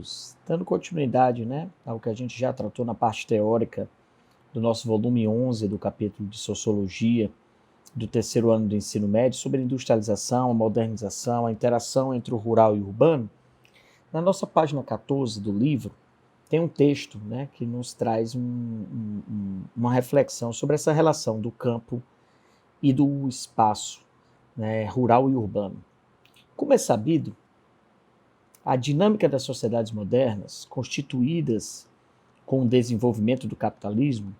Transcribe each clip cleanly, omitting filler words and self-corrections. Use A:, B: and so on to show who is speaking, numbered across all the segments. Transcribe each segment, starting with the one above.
A: amigos, dando continuidade, né, ao que a gente já tratou na parte teórica do nosso volume 11 do capítulo de Sociologia do terceiro ano do ensino médio, sobre a industrialização, a modernização, a interação entre o rural e o urbano, na nossa página 14 do livro, tem um texto, né, que nos traz uma reflexão sobre essa relação do campo e do espaço, né, rural e urbano. Como é sabido, a dinâmica das sociedades modernas, constituídas com o desenvolvimento do capitalismo,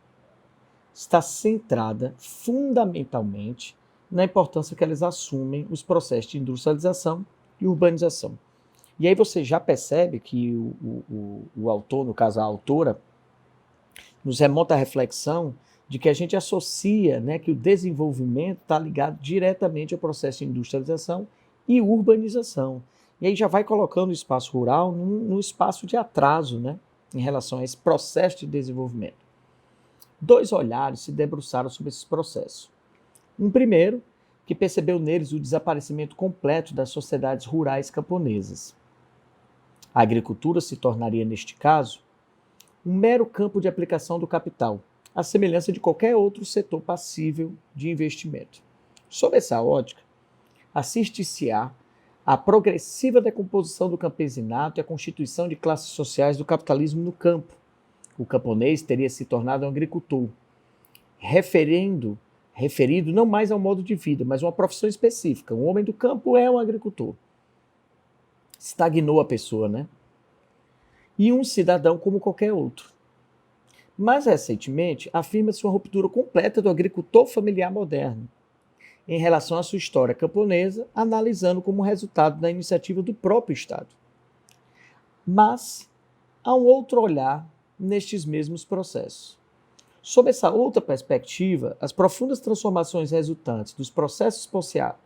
A: está centrada fundamentalmente na importância que elas assumem os processos de industrialização e urbanização. E aí você já percebe que o autor, no caso a autora, nos remonta à reflexão de que a gente associa, né, que o desenvolvimento está ligado diretamente ao processo de industrialização e urbanização. E aí já vai colocando o espaço rural num espaço de atraso, né, em relação a esse processo de desenvolvimento. Dois olhares se debruçaram sobre esses processos. Um primeiro, que percebeu neles o desaparecimento completo das sociedades rurais camponesas. A agricultura se tornaria, neste caso, um mero campo de aplicação do capital, à semelhança de qualquer outro setor passível de investimento. Sob essa ótica, assiste-se-á a progressiva decomposição do campesinato e a constituição de classes sociais do capitalismo no campo. O camponês teria se tornado um agricultor, referido não mais ao modo de vida, mas a uma profissão específica. Um homem do campo é um agricultor. Estagnou a pessoa, né? E um cidadão como qualquer outro. Mais recentemente, afirma-se uma ruptura completa do agricultor familiar moderno em relação à sua história camponesa, analisando como resultado da iniciativa do próprio Estado. Mas há um outro olhar nestes mesmos processos. Sob essa outra perspectiva, as profundas transformações resultantes dos processos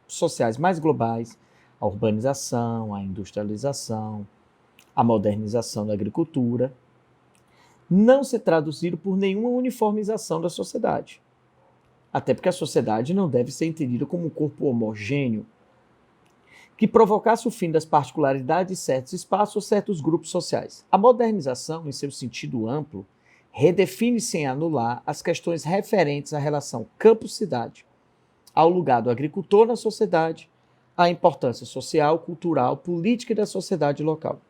A: sociais mais globais, a urbanização, a industrialização, a modernização da agricultura, não se traduziram por nenhuma uniformização da sociedade. Até porque a sociedade não deve ser entendida como um corpo homogêneo que provocasse o fim das particularidades de certos espaços ou certos grupos sociais. A modernização, em seu sentido amplo, redefine sem anular as questões referentes à relação campo-cidade, ao lugar do agricultor na sociedade, à importância social, cultural, política e da sociedade local.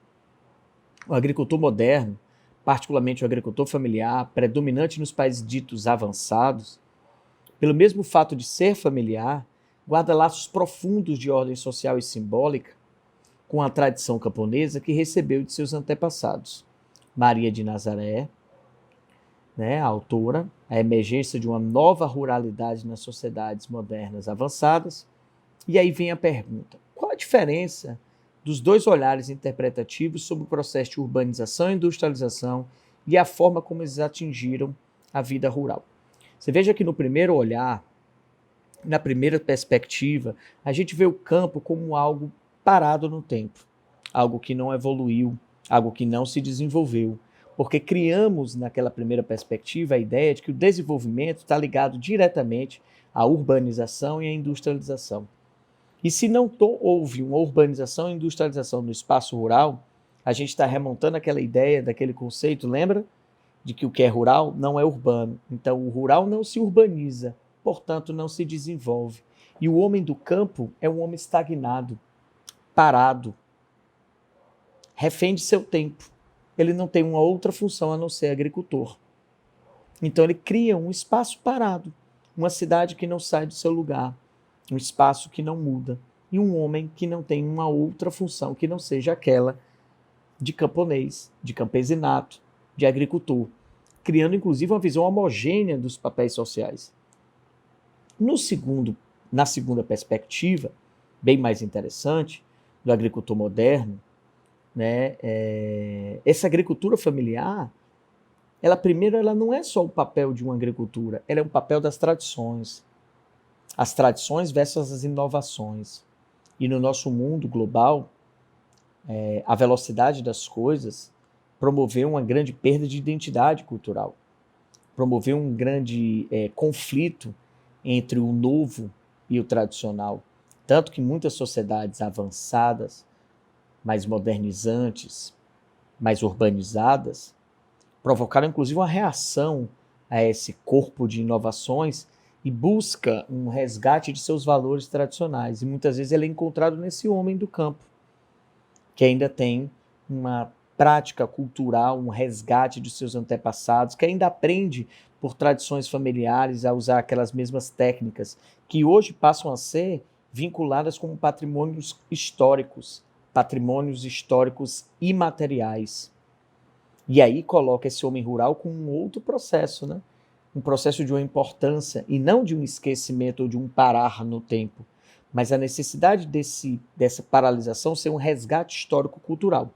A: O agricultor moderno, particularmente o agricultor familiar, predominante nos países ditos avançados, pelo mesmo fato de ser familiar, guarda laços profundos de ordem social e simbólica com a tradição camponesa que recebeu de seus antepassados. Maria de Nazaré, né, a autora, a emergência de uma nova ruralidade nas sociedades modernas avançadas. E aí vem a pergunta: qual a diferença dos dois olhares interpretativos sobre o processo de urbanização e industrialização e a forma como eles atingiram a vida rural? Você veja que no primeiro olhar, na primeira perspectiva, a gente vê o campo como algo parado no tempo, algo que não evoluiu, algo que não se desenvolveu, porque criamos naquela primeira perspectiva a ideia de que o desenvolvimento está ligado diretamente à urbanização e à industrialização. E se não houve uma urbanização e industrialização no espaço rural, a gente está remontando aquela ideia, daquele conceito, lembra? De que o que é rural não é urbano. Então, o rural não se urbaniza, portanto, não se desenvolve. E o homem do campo é um homem estagnado, parado, refém de seu tempo. Ele não tem uma outra função a não ser agricultor. Então, ele cria um espaço parado, uma cidade que não sai do seu lugar, um espaço que não muda, e um homem que não tem uma outra função que não seja aquela de camponês, de campesinato, de agricultor, criando inclusive uma visão homogênea dos papéis sociais. Na segunda perspectiva, bem mais interessante, do agricultor moderno, né, essa agricultura familiar, ela não é só o papel de uma agricultura, ela é um papel das tradições. As tradições versus as inovações. E no nosso mundo global, a velocidade das coisas promoveu uma grande perda de identidade cultural, promoveu um grande conflito entre o novo e o tradicional. Tanto que muitas sociedades avançadas, mais modernizantes, mais urbanizadas, provocaram inclusive uma reação a esse corpo de inovações e busca um resgate de seus valores tradicionais. E muitas vezes ele é encontrado nesse homem do campo, que ainda tem uma prática cultural, um resgate de seus antepassados, que ainda aprende por tradições familiares a usar aquelas mesmas técnicas, que hoje passam a ser vinculadas como patrimônios históricos imateriais. E aí coloca esse homem rural com um outro processo, né? Um processo de uma importância, e não de um esquecimento ou de um parar no tempo, mas a necessidade dessa paralisação ser um resgate histórico-cultural.